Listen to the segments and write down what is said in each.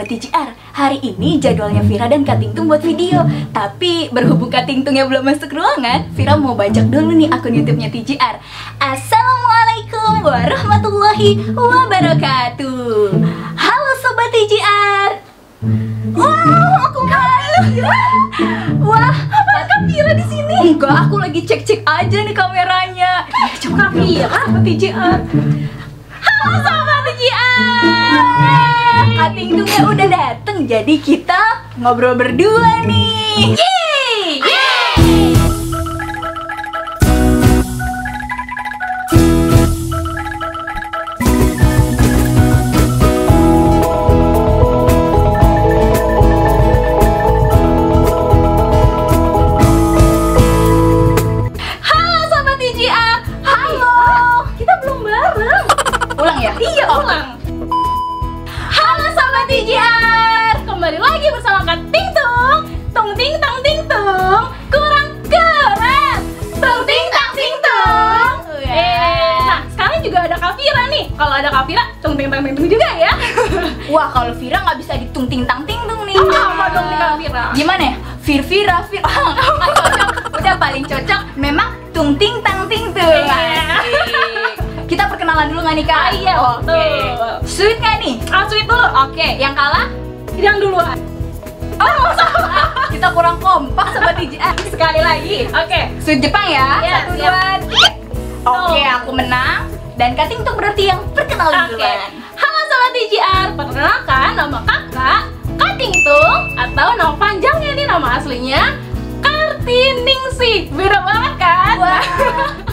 Sobat TJR, hari ini jadwalnya Vira dan Kak Tingtung buat video. Tapi berhubung Kak Tingtungnya belum masuk ruangan, Vira mau bajak dulu nih akun YouTube-nya TJR. Assalamualaikum warahmatullahi wabarakatuh. Halo Sobat TJR. Wow, aku malu. Wah, Kak Vira di sini. Enggak, aku lagi cek-cek aja nih kameranya. Coba Kak Vira, Sobat TJR. Halo Sobat TJR. Kak Tingtungnya udah dateng, jadi kita ngobrol berdua nih. Yeay! Yeay! Halo Sobat TJR. Halo. Kita belum bareng. Ulang ya? Iya, ulang. Halo Sobat TJR, kembali lagi bersama Kak Tingtung. Tung ting tang ting tung, kurang keren. Tung ting tang ting tung. Nah, sekarang juga ada Kak Vira nih. Kalau ada Kak Vira, tung ting tang ting tung juga ya. Wah, kalau Vira nggak bisa ditung ting tang ting tung nih. Apa dong nih Kak Vira? Gimana ya? Vira. Nggak cocok. Udah paling cocok memang tung ting tang ting tung. Kita perkenalan dulu nggak nih Kak? Iya, oke. Sweet nggak nih? Sweet dulu. Oke, yang kalah? Yang duluan. Oh, salah. Kita kurang kompak Sobat TJR. Sekali lagi. Oke. Sweet Jepang ya. Satu, dua, tiga. Oke, aku menang. Dan Kak Tingtung berarti yang perkenalan duluan. Halo Sobat TJR, perkenalkan nama kakak Kak Tingtung, atau nama panjangnya nih, nama aslinya Kartiningsih. Beda banget kan? Wah.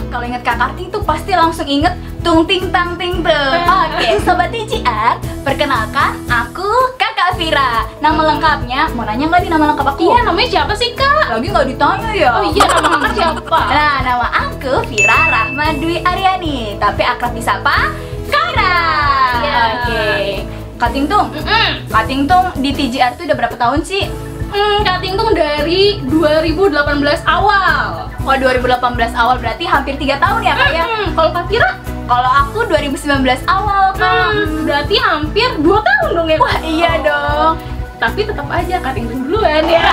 Kalau inget Kak Karting tuh pasti langsung inget tung ting tang ting tung. Oke, Sobat TJR, perkenalkan aku Kakak Vira. Nama lengkapnya, mau nanya nggak nih nama lengkap aku? Iya, namanya siapa sih Kak? Lagi nggak ditanya ya? Oh iya, nama kakak siapa? Nah, nama aku Vira Rahma Dwi Aryani, tapi akrab disapa Vira. Iya. Oke, Kak Tingtung, Kak Tingtung di TJR tuh udah berapa tahun sih? Kak Tingtung dari 2018 awal. Oh, 2018 awal berarti hampir 3 tahun ya Kak ya? Kalau Kak Vira? Kalau aku 2019 awal Kak. Berarti hampir 2 tahun dong ya? Wah iya dong. Tapi tetap aja Kak Tingtung duluan ya.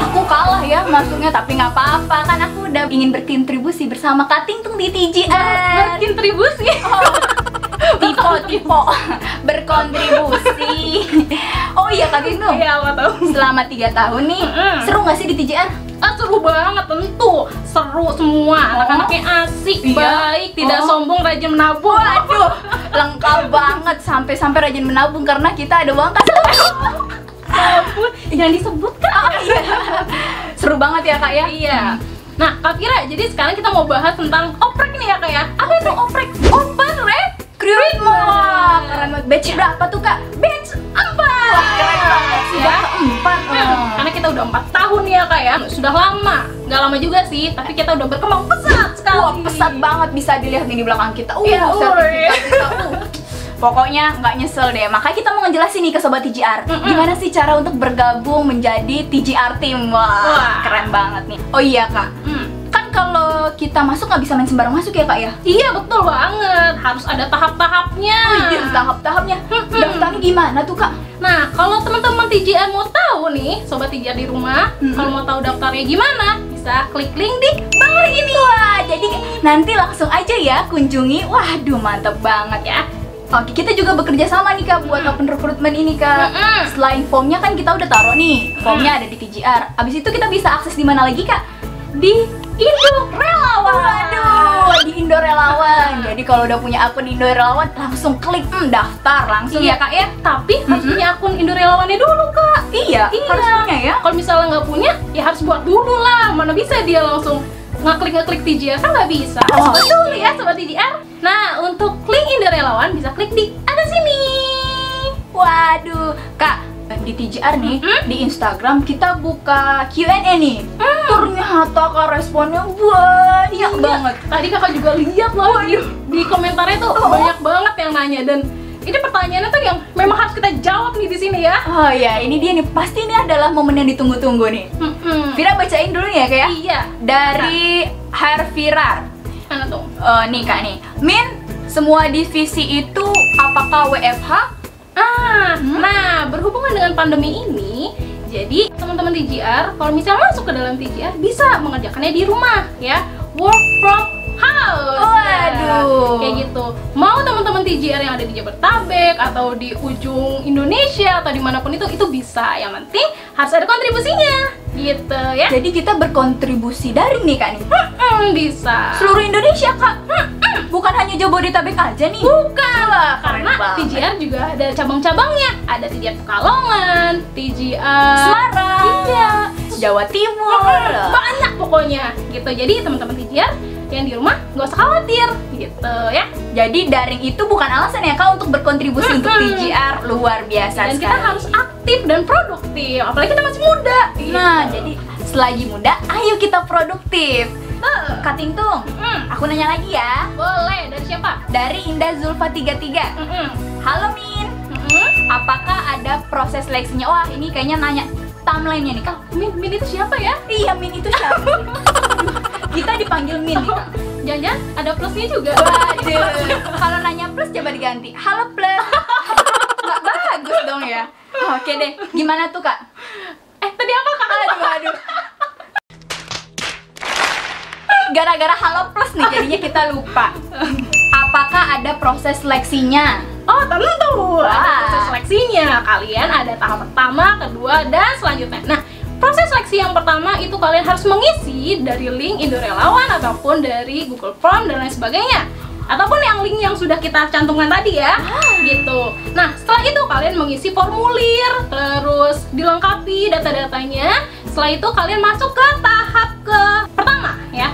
Aku kalah ya masuknya, tapi nggak apa-apa. Kan aku udah ingin berkontribusi bersama Kak Tingtung di TJR. Berkontribusi? Tipe berkontribusi. Oh iya Kak Tingtung. Iya, apa tahu. Selama 3 tahun nih, seru nggak sih di TJR? Seru banget tentu. Seru semua. Anak-anaknya asik, baik, tidak sombong, rajin menabung. Aduh, lengkap banget. Sampai rajin menabung karena kita ada uang kas. Jangan disebutkan. Oh, iya. Seru banget ya Kak ya? Iya. Nah Kak Vira, jadi sekarang kita mau bahas tentang oprek nih ya Kak ya. Apa itu oprek? Open recruitment. Wah, keren banget. Batch berapa tuh Kak? Batch 4. Wah, keren banget sih ya. 4. Karena kita udah 4 tahun ya Kak ya. Sudah lama. Nggak lama juga sih, tapi kita udah berkembang pesat sekali. Wah, pesat banget, bisa dilihat nih di belakang kita. Sertifikat kita. Pokoknya nggak nyesel deh. Makanya kita mau ngejelasin nih ke Sobat TJR, gimana sih cara untuk bergabung menjadi TJR Team. Wah, keren banget nih. Oh iya Kak, kan kalau kita masuk nggak bisa main sembarang masuk ya Kak ya? Iya betul banget, harus ada tahap-tahapnya. Oh iya, tahap-tahapnya. Daftarnya gimana tuh Kak? Nah, kalau teman-teman TJR mau tahu nih, Sobat TJR di rumah, kalau mau tahu daftarnya gimana, bisa klik link di bawah ini. Wah, jadi nanti langsung aja ya kunjungi. Waduh, mantep banget ya. Oke, kita juga bekerja sama nih Kak buat open recruitment ini Kak. Selain formnya kan kita udah taruh nih, formnya ada di TJR. Abis itu kita bisa akses di mana lagi Kak? Di Indo Relawan. Waduh, di Indo Relawan. Jadi kalau udah punya akun Indo Relawan, langsung klik daftar langsung ya Kak ya. Tapi harus punya akun Indo Relawannya dulu Kak. Iya, harus punya ya. Kalau misalnya nggak punya, ya harus buat dulu lah. Mana bisa dia langsung ngeklik TJR, kan nggak bisa. Betul ya Sobat TJR. Nah, untuk link Indo Relawan bisa klik di atas sini. Waduh, Kak, di TJR nih, di Instagram kita buka Q&A nih. Ternyata Kak responnya banyak banget. Tadi Kakak juga lihat loh di komentarnya tuh banyak banget yang nanya, dan ini pertanyaannya tuh yang memang harus kita jawab nih di sini ya. Oh ya, ini dia nih. Pasti ini adalah momen yang ditunggu-tunggu nih. Vira bacain dulu ya Kak ya. Iya. Dari Hervirar. Mana tuh? Nih Kak nih. Min, semua divisi itu apakah WFH? Nah, berhubungan dengan pandemi ini, jadi teman-teman TGR kalau misalnya masuk ke dalam TGR bisa mengerjakannya di rumah ya, work from house. Waduh. Kayak gitu. Mau teman-teman TGR yang ada di Jabodetabek atau di ujung Indonesia atau dimanapun itu bisa. Yang penting harus ada kontribusinya, gitu ya. Jadi kita berkontribusi daring nih Kak nih. Bisa. Seluruh Indonesia Kak. Bukan hanya Jabodetabek aja nih. Bukan lah, karena banget. TGR juga ada cabang-cabangnya. Ada TGR Pekalongan, TGR Semarang, iya, Jawa Timur. banyak pokoknya gitu. Jadi teman-teman TGR yang di rumah nggak usah khawatir gitu ya. Jadi daring itu bukan alasan ya Kak untuk berkontribusi untuk TGR. Luar biasa Dan sekali. kita harus aktif dan produktif, apalagi kita masih muda. Nah, jadi selagi muda, ayo kita produktif. Kak Tingtung, aku nanya lagi ya. Boleh, dari siapa? Dari Indah Zulfa 33. Halo Min, apakah ada proses seleksinya? Wah, ini kayaknya nanya timeline-nya nih Kak. Min itu siapa ya? Iya, Min itu siapa? Kita dipanggil Min nih Kak. Jangan ada plusnya juga. Waduh, kalau nanya plus coba diganti. Halo plus. Nggak bagus dong ya. Oke deh, gimana tuh Kak? Tadi apa Kak? Aduh. Gara-gara halo plus nih jadinya kita lupa. Apakah ada proses seleksinya? Oh tentu, ada Wah. proses seleksinya. Kalian ada tahap pertama, kedua, dan selanjutnya. Nah, proses seleksi yang pertama itu kalian harus mengisi dari link Indo Relawan ataupun dari Google Form dan lain sebagainya, ataupun yang link yang sudah kita cantumkan tadi ya, gitu. Nah, setelah itu kalian mengisi formulir, terus dilengkapi data-datanya. Setelah itu kalian masuk ke tahap pertama ya.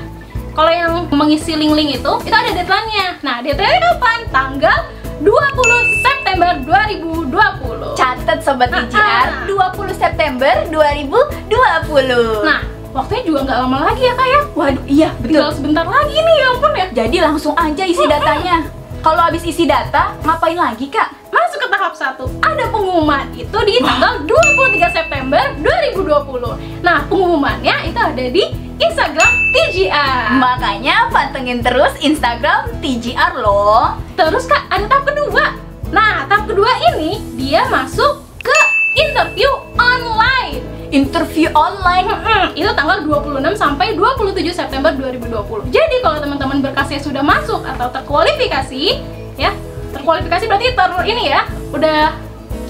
Kalau yang mengisi link-link itu ada deadline-nya. Nah, deadline-nya kapan? Tanggal 20 September 2020. Catat Sobat TGR, 20 September 2020. Nah, waktunya juga nggak lama lagi ya Kak ya. Waduh, iya betul. Tinggal sebentar lagi nih, ya ampun ya. Jadi langsung aja isi datanya. Kalau habis isi data, ngapain lagi Kak? Masuk ke tahap 1. Ada pengumuman itu di tanggal 23 September 2020. Nah, pengumumannya itu ada di Instagram TGR. Makanya pantengin terus Instagram TGR loh. Terus Kak, ada tahap kedua. Nah, tahap kedua ini dia masuk ke interview online. Interview online. Itu tanggal 26 sampai 27 September 2020. Jadi kalau teman-teman berkasnya sudah masuk atau terkualifikasi, ya, terkualifikasi berarti ini ya, udah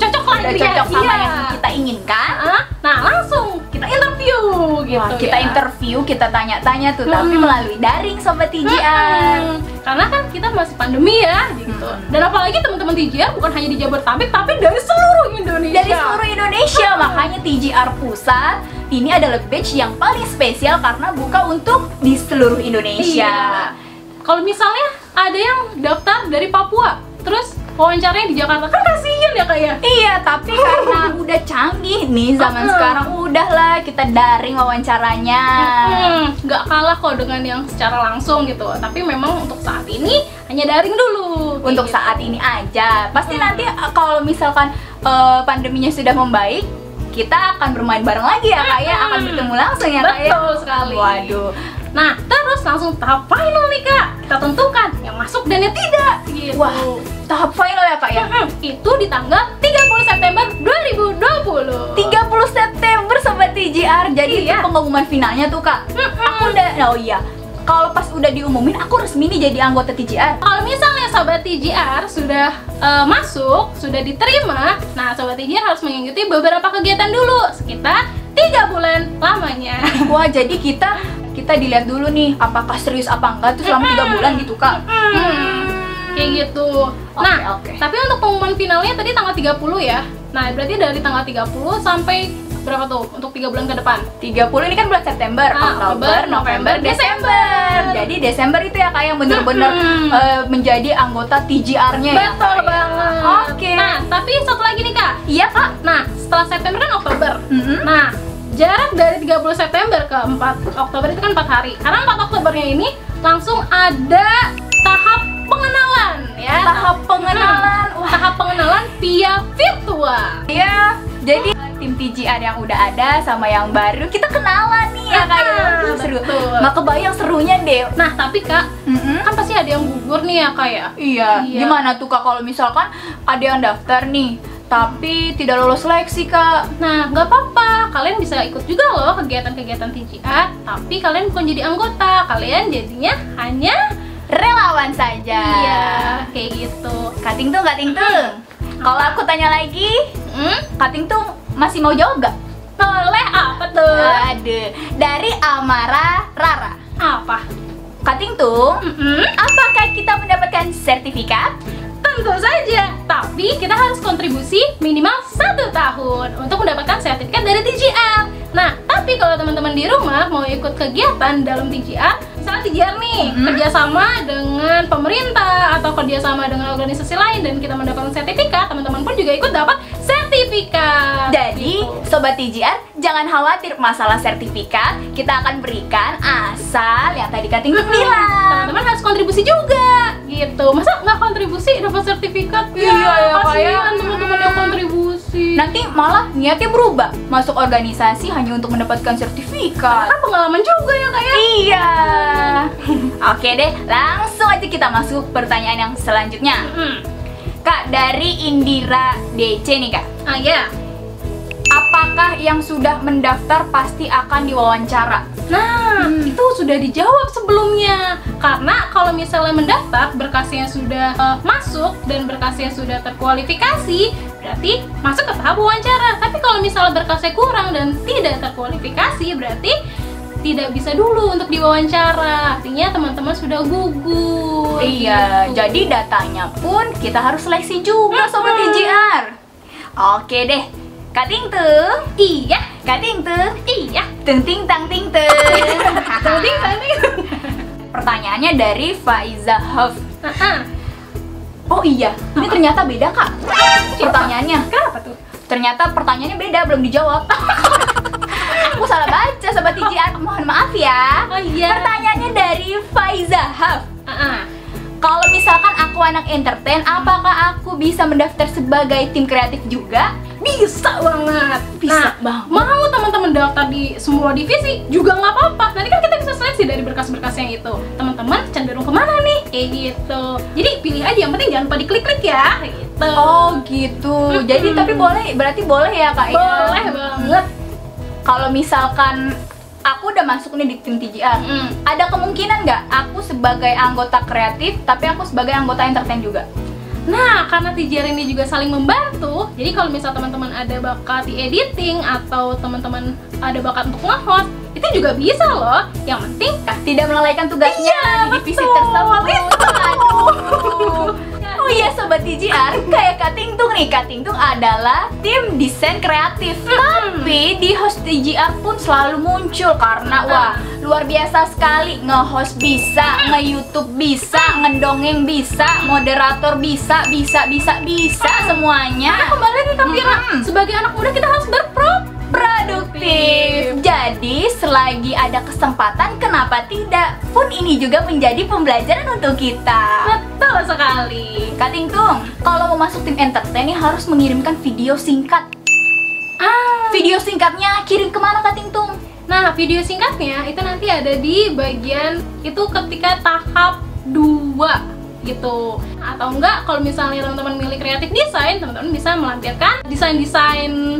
cocok lah Udah intinya. cocok sama Iya. yang kita inginkan. Nah, langsung kita interview gitu. Wah, kita ya. interview, kita tanya-tanya tuh, tapi melalui daring Sobat TGR. Karena kan kita masih pandemi ya, gitu. Dan apalagi teman-teman TGR bukan hanya di Jabodetabek, tapi dari seluruh Indonesia. Dari seluruh Indonesia, makanya TGR Pusat ini adalah batch yang paling spesial karena buka untuk di seluruh Indonesia. Iya. Kalau misalnya ada yang daftar dari Papua, terus wawancaranya di Jakarta, kan kasihan ya Kak ya? Iya, tapi karena udah canggih nih zaman sekarang, udahlah kita daring wawancaranya. Nggak kalah kok dengan yang secara langsung gitu. Tapi memang untuk saat ini hanya daring dulu. Untuk gitu. saat ini aja. Pasti nanti kalau misalkan pandeminya sudah membaik, kita akan bermain bareng lagi ya Kak ya, akan bertemu langsung ya Kak ya. Betul sekali. Waduh. Nah, terus langsung tahap final nih Kak. Kita tentukan yang masuk dan yang tidak gitu. Wah, tahap final ya Kak ya. Itu di tanggal 30 September 2020. 30 September Sobat TGR. Jadi Iya. itu pengumuman finalnya tuh Kak. Aku udah, oh iya, kalau pas udah diumumin aku resmi nih jadi anggota TGR. Kalau misalnya Sobat TGR sudah masuk, sudah diterima, nah Sobat TGR harus mengikuti beberapa kegiatan dulu, sekitar 3 bulan lamanya. Wah, jadi kita dilihat dulu nih apakah serius apa enggak tuh selama 3 bulan gitu Kak. Kayak gitu. Nah, Oke. tapi untuk pengumuman finalnya tadi tanggal 30 ya. Nah, berarti dari tanggal 30 sampai berapa tuh untuk 3 bulan ke depan? 30 ini kan bulan September, Nah, Oktober, November, Desember. Jadi Desember itu ya Kak yang bener-bener menjadi anggota TGR-nya ya. Betul Kak, ya? banget. Oke. Nah, tapi satu lagi nih Kak. Iya Kak. Nah, setelah September kan Oktober. Mhm. Nah, jarak dari 30 September ke 4 Oktober itu kan 4 hari. Karena 4 Oktobernya ini langsung ada tahap pengenalan ya. Tahap pengenalan. Wah, Tahap pengenalan via virtual. ya. Jadi tim TGR yang udah ada sama yang baru kita kenalan nih ya Kak. Aduh, seru. Nggak kebayang serunya deh. Nah tapi Kak, kan pasti ada yang gugur nih ya Kak ya. Iya. Gimana tuh Kak kalau misalkan ada yang daftar nih tapi tidak lolos seleksi Kak? Nah nggak apa-apa, kalian bisa ikut juga loh kegiatan-kegiatan TGR, tapi kalian bukan jadi anggota, kalian jadinya hanya relawan saja. Iya, kayak gitu. Kak Tingtung, kalau aku tanya lagi, Kak Tingtung masih mau jawab gak? Boleh, apa tuh? Aduh, dari Amara Rara. Apa? Kak Tingtung, apakah kita mendapatkan sertifikat? Tentu saja, tapi kita harus kontribusi minimal 1 tahun untuk mendapatkan sertifikat dari TGR. Nah, tapi kalau teman-teman di rumah mau ikut kegiatan dalam TGR, misalnya TGR nih, kerjasama dengan pemerintah atau kerjasama dengan organisasi lain dan kita mendapatkan sertifikat, teman-teman pun juga ikut dapat sertifikat. Jadi, Sobat TGR, jangan khawatir masalah sertifikat, kita akan berikan asal yang tadi Kak Tingtung bilang. Teman-teman harus kontribusi juga, gitu. Masa nggak kontribusi dapat sertifikat? Iya, ya, kasihan teman-teman yang kontribusi. Nanti malah niatnya berubah, masuk organisasi hanya untuk mendapatkan sertifikat. Kan pengalaman juga ya Kak ya? Iya. Oke deh, langsung aja kita masuk pertanyaan yang selanjutnya. Kak, dari Indira DC nih Kak. Ya. Apakah yang sudah mendaftar pasti akan diwawancara? Nah, itu sudah dijawab sebelumnya. Karena kalau misalnya mendaftar, berkasnya sudah masuk dan berkasnya sudah terkualifikasi, berarti masuk ke tahap wawancara. Tapi kalau misalnya berkasnya kurang dan tidak terkualifikasi, berarti tidak bisa dulu untuk diwawancara. Artinya teman-teman sudah gugur. Iya, gitu. jadi datanya pun kita harus seleksi juga Sobat TGR. Oke deh, Kak Tingtung. Iya, Kak Tingtung. iya. Ting ting tang ting ting. Tadi. Pertanyaannya dari Faiza Huff. Nah, Oh iya, ini ternyata beda Kak pertanyaannya. kenapa tuh? Ternyata pertanyaannya beda, belum dijawab. Aku salah baca Sobat TGR, mohon maaf ya. Oh iya. Pertanyaannya dari Faiza Huff. Kalau misalkan aku anak entertain, apakah aku bisa mendaftar sebagai tim kreatif juga? Bisa banget. Bisa Nah, banget. mau teman-teman daftar di semua divisi juga nggak apa-apa. Nanti kan kita bisa seleksi dari berkas-berkas yang itu. Teman-teman cenderung kemana nih? Kayak gitu. Jadi pilih aja, yang penting jangan lupa diklik-klik ya. Gitu. Oh gitu. Jadi tapi berarti boleh ya Kak? Boleh banget. Kalau misalkan aku udah masuk nih di tim TGR, ada kemungkinan nggak aku sebagai anggota kreatif tapi aku sebagai anggota entertain juga? Nah, karena TGR ini juga saling membantu, jadi kalau misal teman-teman ada bakat di editing atau teman-teman ada bakat untuk nge-host, itu juga bisa loh. Yang penting Tidak melalaikan tugasnya di divisi betul. tersebut. Itu. Aduh. Oh iya Sobat TGR, kayak Kak Tingtung nih. Kak Tingtung adalah tim desain kreatif. Tapi di host TGR pun selalu muncul karena wah, luar biasa sekali. Nge-host bisa, nge-YouTube bisa, ngedongeng bisa, moderator bisa semuanya. Kembali lagi Kak Pira, sebagai anak muda kita harus Produktif. Jadi selagi ada kesempatan, kenapa tidak? Pun ini juga menjadi pembelajaran untuk kita. Betul sekali. Kak Tingtung, kalau mau masuk tim entertain ini harus mengirimkan video singkat. Video singkatnya kirim kemana Kak Tingtung? Nah, video singkatnya itu nanti ada di bagian itu ketika tahap 2 gitu. Atau enggak, kalau misalnya teman-teman milih kreatif desain, teman-teman bisa melampirkan desain-desain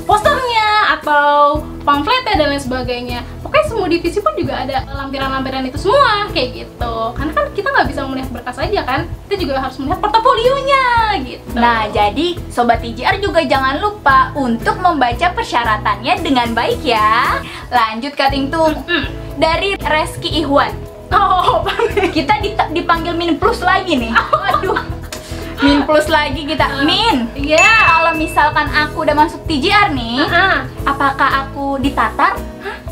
posternya atau pamfletnya dan lain sebagainya. Pokoknya semua divisi pun juga ada lampiran-lampiran itu semua kayak gitu. Karena kan kita nggak bisa melihat berkas aja kan, kita juga harus melihat portofolionya gitu. Nah, jadi Sobat TGR juga jangan lupa untuk membaca persyaratannya dengan baik ya. Lanjut Kak Tingtung. Dari Reski Ihwan. Oh, Kita dipanggil Min Plus lagi nih. Aduh. Min Plus lagi kita. Min. iya. Kalau misalkan aku udah masuk TGR nih, apakah aku ditatar?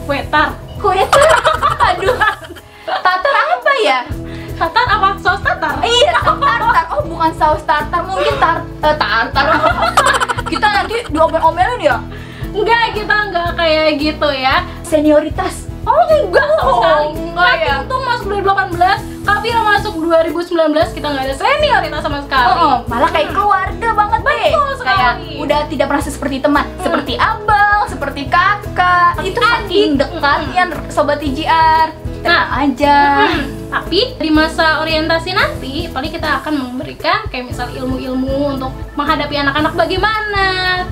Wetar. Kuetar? Aduh. Tatar apa ya? Tatar apa? Saus tatar? Iya, tartar. Oh, bukan saus tartar, mungkin tartar. Kita nanti diomel-omelin ya? Enggak, kita enggak kayak gitu ya. Senioritas. Oh enggak sama sekali. enggak Kak ya? Tingtung masuk 2018, Kak Pira masuk 2019, kita nggak ada senioritas sama sekali. Malah kayak keluarga banget deh. Betul sekali. udah tidak merasa seperti teman, seperti abang, seperti kakak. Itu saking dekatnya sobat TGR. Tenang aja. Tapi di masa orientasi nanti paling kita akan memberikan kayak misal ilmu-ilmu untuk menghadapi anak-anak bagaimana,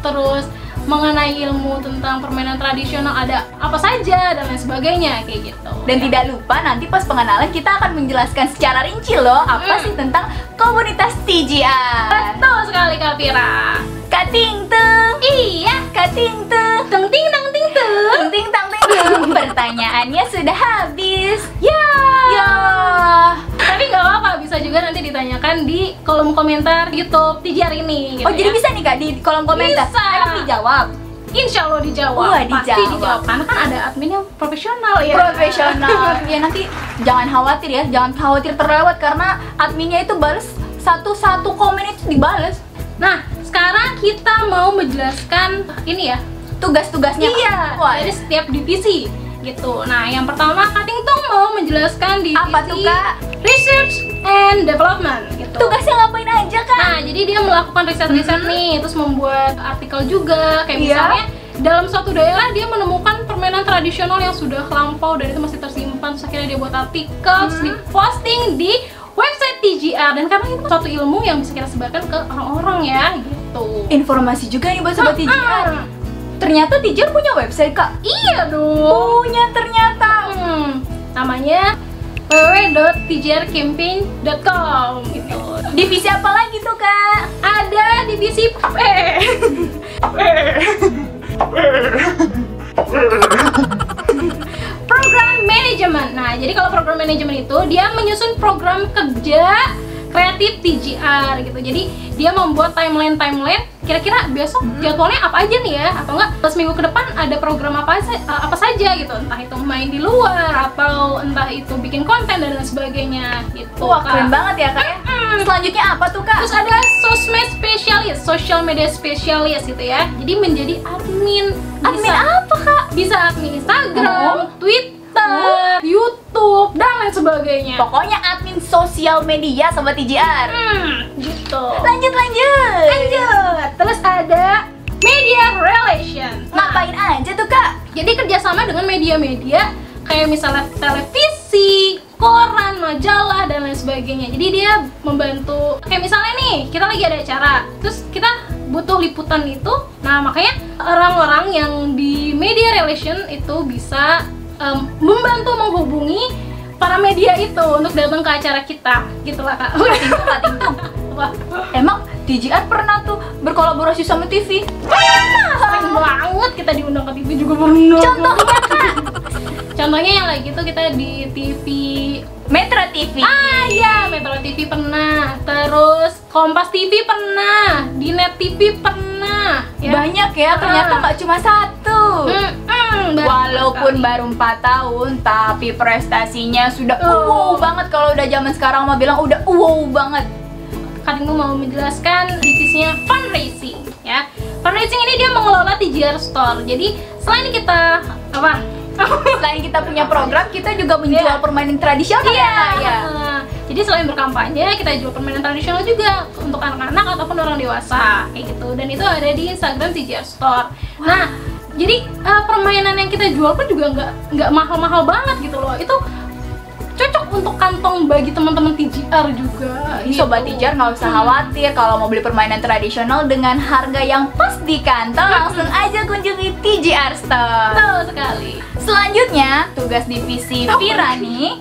terus mengenai ilmu tentang permainan tradisional ada apa saja dan lain sebagainya kayak gitu. Dan tidak lupa nanti pas pengenalan kita akan menjelaskan secara rinci loh apa sih tentang komunitas TGR. Betul sekali Kak Vira. Kak Ting Tung. Iya, Kak Ting Tung. ting ting tang ting tung. Tung ting tang ting tung. Pertanyaannya sudah habis. Ya. Ya. Tapi nggak apa-apa, bisa juga nanti ditanyakan di kolom komentar YouTube TGR ini. Gitu Oh jadi bisa nih Kak di kolom komentar. Bisa. Emang dijawab. Insya Allah dijawab. Wah, Pasti dijawab. dijawab. Karena kan ada admin yang profesional ya. Profesional. Ya nanti jangan khawatir ya, jangan khawatir terlewat karena adminnya itu balas satu komen itu dibales. Nah, sekarang kita mau menjelaskan ini ya, Tugas-tugasnya. iya, Wah, dari setiap divisi gitu. Nah, yang pertama Kak Ting Tung mau menjelaskan divisi Apa tuh, Kak? Research and Development gitu. tugasnya ngapain aja Kak? Nah, jadi dia melakukan riset-riset nih, terus membuat artikel juga. Kayak Iya. misalnya dalam suatu daerah dia menemukan permainan tradisional yang sudah lampau dan itu masih tersimpan. Terus akhirnya dia buat artikel, terus diposting di website TGR. Dan karena itu suatu ilmu yang bisa kita sebarkan ke orang-orang ya, gitu. Informasi juga nih buat sobat TGR. Ternyata TGR punya website Kak. Iya dong. Punya ternyata. Namanya www.tgrcampaign.com gitu. Divisi apa lagi tuh Kak? Ada divisi program manajemen. Nah, jadi kalau program manajemen itu dia menyusun program kerja kreatif TGR gitu. Jadi dia membuat timeline kira-kira besok jadwalnya apa aja nih ya, atau enggak seminggu ke depan ada program apa saja gitu, entah itu main di luar atau entah itu bikin konten dan lain sebagainya gitu. Wah, Kak. keren banget ya Kak ya. Selanjutnya apa tuh Kak? Terus ada sosmed spesialis, social media spesialis gitu ya. Jadi menjadi admin. Admin apa Kak? Bisa admin Instagram, Twitter, YouTube dan lain sebagainya. Pokoknya admin sosial media sobat TGR. Gitu. Lanjut. Lanjut. Terus ada media relation. Ngapain aja tuh Kak? Jadi kerjasama dengan media-media kayak misalnya televisi, koran, majalah dan lain sebagainya. Jadi dia membantu kayak misalnya nih kita lagi ada acara, terus kita butuh liputan itu. Nah makanya orang-orang yang di media relation itu bisa membantu menghubungi para media itu untuk datang ke acara kita, gitulah Kak. Kak Ting Tung. Emang TGR pernah tuh berkolaborasi sama TV? Sering banget kita diundang ke TV juga pernah. Contohnya Kak? Contohnya yang lagi itu kita di TV Metro TV. iya, Metro TV pernah. Terus Kompas TV pernah, di Net TV pernah. Banyak ya, ternyata nggak cuma satu. Walaupun baru 4 tahun, tapi prestasinya sudah wow banget. Kalau udah zaman sekarang mah bilang udah wow banget. Kak Ting Tung mau menjelaskan divisinya fundraising ya. Fundraising ini dia mengelola TGR Store. Jadi selain kita apa? Selain kita punya program, kita juga menjual permainan tradisional ya. Jadi selain berkampanye, kita jual permainan tradisional juga untuk anak-anak ataupun orang dewasa kayak gitu. Dan itu ada di Instagram TGR Store. Nah, jadi permainan yang kita jual pun juga nggak mahal-mahal banget gitu loh. Itu cocok untuk kantong bagi teman-teman TGR juga. Sobat TGR nggak usah khawatir kalau mau beli permainan tradisional dengan harga yang pas di kantong, langsung aja kunjungi TGR Store. Betul sekali. Selanjutnya, tugas divisi Vira nih.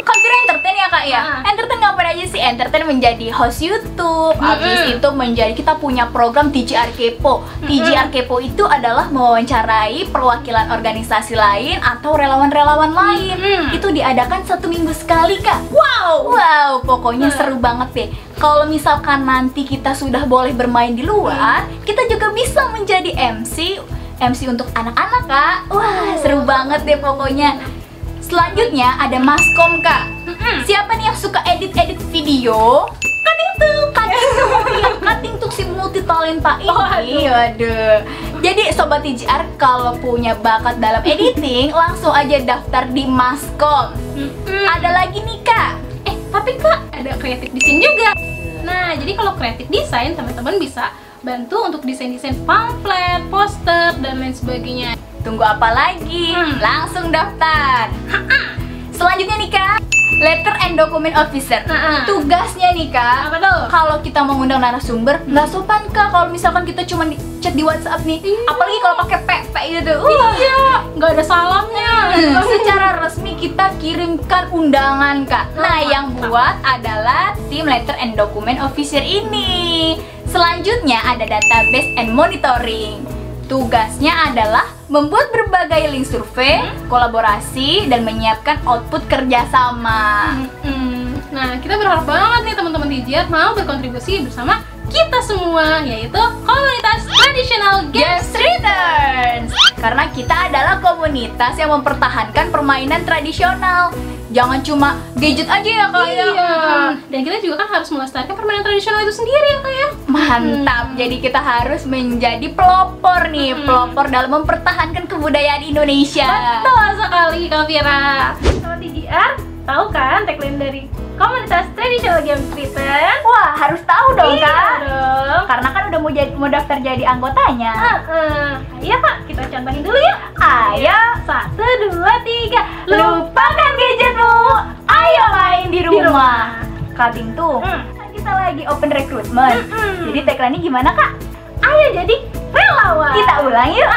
Kan Vira entertain ya Kak ya? Entertain ngapain aja sih? Entertain menjadi host YouTube. Habis itu menjadi, kita punya program TGR Kepo. TGR Kepo itu adalah mewawancarai perwakilan organisasi lain atau relawan-relawan lain. Itu diadakan 1 minggu sekali Kak. Wow, pokoknya seru banget deh. Kalau misalkan nanti kita sudah boleh bermain di luar, kita juga bisa menjadi MC untuk anak-anak Kak. Wah, seru banget deh pokoknya. Selanjutnya ada Maskom Kak. Siapa nih yang suka edit video? Kak Ting Tung. Kak Ting Tung si multi talenta ini. Waduh. Jadi sobat TGR kalau punya bakat dalam editing langsung aja daftar di Maskom. Ada lagi nih Kak. Tapi Kak, ada kreatif design juga. Nah, jadi kalau kreatif design teman-teman bisa bantu untuk desain-desain pamflet, poster, dan lain sebagainya. Tunggu apa lagi? Langsung daftar. Selanjutnya nih Kak, Letter and Document Officer. Tugasnya nih Kak, Apa tuh? kalau kita mengundang narasumber, nggak sopan Kak kalau misalkan kita cuma di chat di WhatsApp nih. Apalagi kalau pakai PP gitu. Iya, nggak ada salamnya. Secara resmi kita kirimkan undangan Kak. Nah, yang buat adalah tim Letter and Document Officer ini. Selanjutnya ada Database and Monitoring. Tugasnya adalah membuat berbagai link survei, kolaborasi, dan menyiapkan output kerjasama. Nah, kita berharap banget nih teman-teman DJR mau berkontribusi bersama kita semua, yaitu komunitas Traditional Games Returns. Karena kita adalah komunitas yang mempertahankan permainan tradisional. Jangan cuma gadget aja ya Kak ya. Iya. Dan kita juga kan harus melestarikan permainan tradisional itu sendiri ya Kak ya. Mantap. Jadi kita harus menjadi pelopor nih, pelopor dalam mempertahankan kebudayaan Indonesia. Betul sekali Kak Vira. Sama TGR, tahu kan tagline dari komunitas Traditional Games Return? Wah, harus tahu dong Iya Kak. dong. Karena kan udah mau daftar jadi anggotanya. Iya Kak, kita contohin dulu ya. Ayo, 1, 2, 3. lupakan gadgetmu. Ayo main di rumah. Kak Tingtung, kan kita lagi open recruitment. Jadi tagline-nya gimana Kak? Ayo jadi relawan. Kita ulang yuk.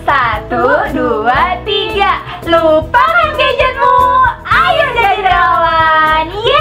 1, 2, 3. Lupakan gadgetmu. Ayo jadi relawan. Yeay.